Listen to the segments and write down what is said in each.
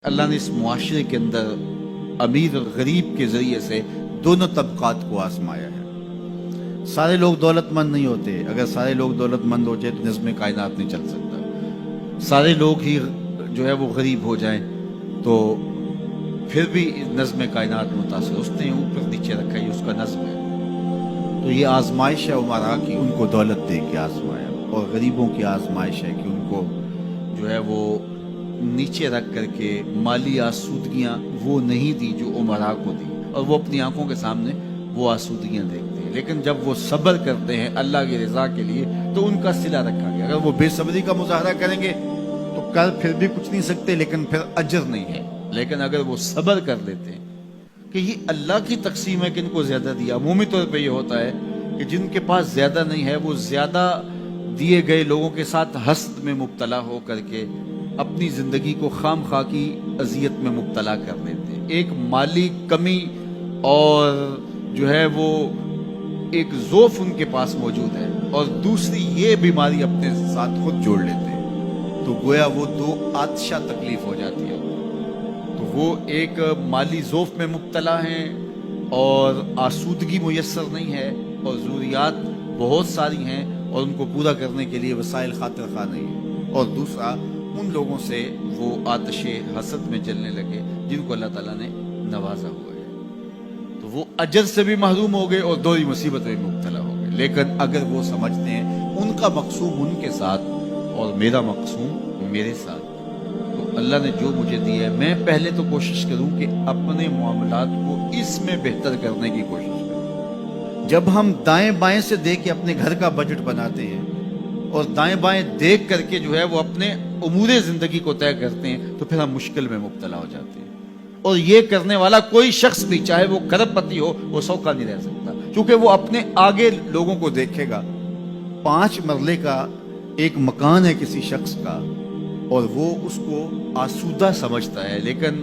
اللہ نے اس معاشرے کے اندر امیر اور غریب کے ذریعے سے دونوں طبقات کو آزمایا ہے۔ سارے لوگ دولت مند نہیں ہوتے، اگر سارے لوگ دولت مند ہو جائے تو نظم کائنات نہیں چل سکتا۔ سارے لوگ ہی جو ہے وہ غریب ہو جائیں تو پھر بھی نظم کائنات متاثر، اس نے اوپر نیچے رکھا ہے، اس کا نظم ہے۔ تو یہ آزمائش ہے عمرا کی، ان کو دولت دے کے آزمایا، اور غریبوں کی آزمائش ہے کہ ان کو جو ہے وہ نیچے رکھ کر کے مالی آسودگیاں وہ نہیں دی جو عمرا کو دی، اور وہ اپنی آنکھوں کے سامنے وہ آسودگیاں دیکھتے ہیں، لیکن جب وہ صبر کرتے ہیں اللہ کی رضا کے لیے تو ان کا صلہ رکھا گیا۔ اگر وہ بے صبری کا مظاہرہ کریں گے تو کل پھر بھی کچھ نہیں سکتے، لیکن پھر اجر نہیں ہے، لیکن اگر وہ صبر کر لیتے ہیں کہ یہ اللہ کی تقسیم ہے کہ ان کو زیادہ دیا۔ عمومی طور پہ یہ ہوتا ہے کہ جن کے پاس زیادہ نہیں ہے وہ زیادہ دیے گئے لوگوں کے ساتھ حسد میں مبتلا ہو کر کے اپنی زندگی کو خام خواہ کی اذیت میں مبتلا کر لیتے ہیں۔ ایک مالی کمی اور جو ہے وہ ایک ضعف ان کے پاس موجود ہے، اور دوسری یہ بیماری اپنے ساتھ خود جوڑ لیتے ہیں، تو گویا وہ دو آتشہ تکلیف ہو جاتی ہے۔ تو وہ ایک مالی ضعف میں مبتلا ہیں اور آسودگی میسر نہیں ہے، اور ضروریات بہت ساری ہیں اور ان کو پورا کرنے کے لیے وسائل خاطر خواہ نہیں ہے، اور دوسرا ان لوگوں سے وہ آتش حسد میں جلنے لگے جن کو اللہ تعالیٰ نے نوازا ہوا ہے، تو وہ اجر سے بھی محروم ہو گئے اور دوہری مصیبت میں مبتلا ہو گئے۔ لیکن اگر وہ سمجھتے ہیں ان کا مقسوم ان کے ساتھ اور میرا مقسوم میرے ساتھ، تو اللہ نے جو مجھے دیا ہے میں پہلے تو کوشش کروں کہ اپنے معاملات کو اس میں بہتر کرنے کی کوشش کروں۔ جب ہم دائیں بائیں سے دیکھ کے اپنے گھر کا بجٹ بناتے ہیں اور دائیں بائیں دیکھ کر کے جو ہے وہ اپنے امور زندگی کو طے کرتے ہیں تو پھر ہم مشکل میں مبتلا ہو جاتے ہیں، اور یہ کرنے والا کوئی شخص بھی چاہے وہ کروڑ پتی ہو وہ سوکھا نہیں رہ سکتا، کیونکہ وہ اپنے آگے لوگوں کو دیکھے گا۔ 5 مرلے کا ایک مکان ہے کسی شخص کا اور وہ اس کو آسودہ سمجھتا ہے، لیکن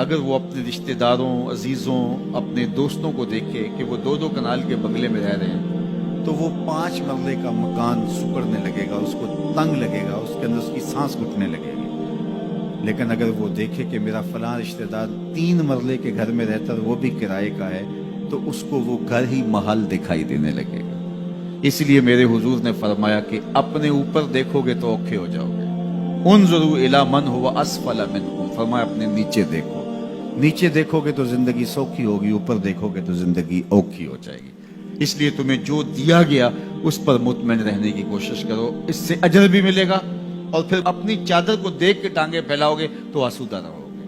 اگر وہ اپنے رشتہ داروں، عزیزوں، اپنے دوستوں کو دیکھے کہ وہ 2 کنال کے بنگلے میں رہ رہے ہیں تو وہ 5 مرلے کا مکان سکڑنے لگے گا، اس کو تنگ لگے گا، اس کے اندر اس کی سانس گھٹنے لگے گی۔ لیکن اگر وہ دیکھے کہ میرا فلاں رشتہ دار 3 مرلے کے گھر میں رہتا ہے وہ بھی کرائے کا ہے، تو اس کو وہ گھر ہی محل دکھائی دینے لگے گا۔ اس لیے میرے حضور نے فرمایا کہ اپنے اوپر دیکھو گے تو اوکھے ہو جاؤ گے۔ انظروا الی من هو اسفل منکم، فرمایا اپنے نیچے دیکھو، نیچے دیکھو گے تو زندگی سوکھی ہوگی، اوپر دیکھو گے تو زندگی اوکھی ہو جائے گی۔ اس لیے تمہیں جو دیا گیا اس پر مطمئن رہنے کی کوشش کرو، اس سے اجر بھی ملے گا، اور پھر اپنی چادر کو دیکھ کے ٹانگیں پھیلاؤ گے تو آسودہ رہو گے۔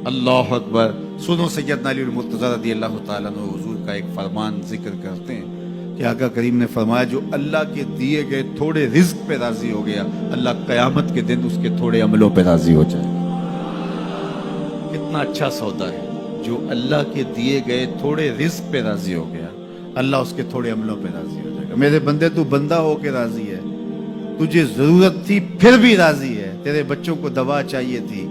اللہ اکبر۔ سنو سیدنا علی المرتضی رضی اللہ تعالیٰ عنہ حضور کا ایک فرمان ذکر کرتے ہیں کہ آقا کریم نے فرمایا جو اللہ کے دیے گئے تھوڑے رزق پہ راضی ہو گیا، اللہ قیامت کے دن اس کے تھوڑے عملوں پہ راضی ہو جائے گا۔ کتنا اچھا سودا ہے، جو اللہ کے دیے گئے تھوڑے رزق پہ راضی ہو گیا اللہ اس کے تھوڑے عملوں پہ راضی ہو جائے گا۔ میرے بندے تو بندہ ہو کے راضی ہے، تجھے ضرورت تھی پھر بھی راضی ہے، تیرے بچوں کو دوا چاہیے تھی،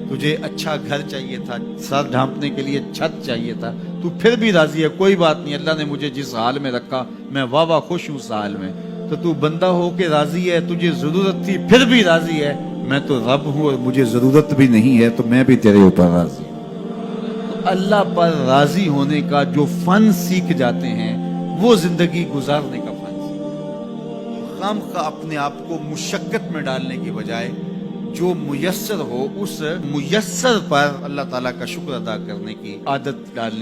تجھے اچھا گھر چاہیے تھا، سر ڈھانپنے کے لیے چھت چاہیے تھا، تو پھر بھی راضی ہے، کوئی بات نہیں، اللہ نے مجھے جس حال میں رکھا میں واہ خوش ہوں اس حال میں، تو بندہ ہو کے راضی ہے، تجھے ضرورت تھی پھر بھی راضی ہے، میں تو رب ہوں اور مجھے ضرورت بھی نہیں ہے تو میں بھی تیرے اوپر راضی ہوں۔ تو اللہ پر راضی ہونے کا جو فن سیکھ جاتے ہیں وہ زندگی گزارنے کا فن سیکھ، خام خواہ اپنے آپ کو مشقت میں ڈالنے کی بجائے جو میسر ہو اس میسر پر اللہ تعالیٰ کا شکر ادا کرنے کی عادت ڈالنے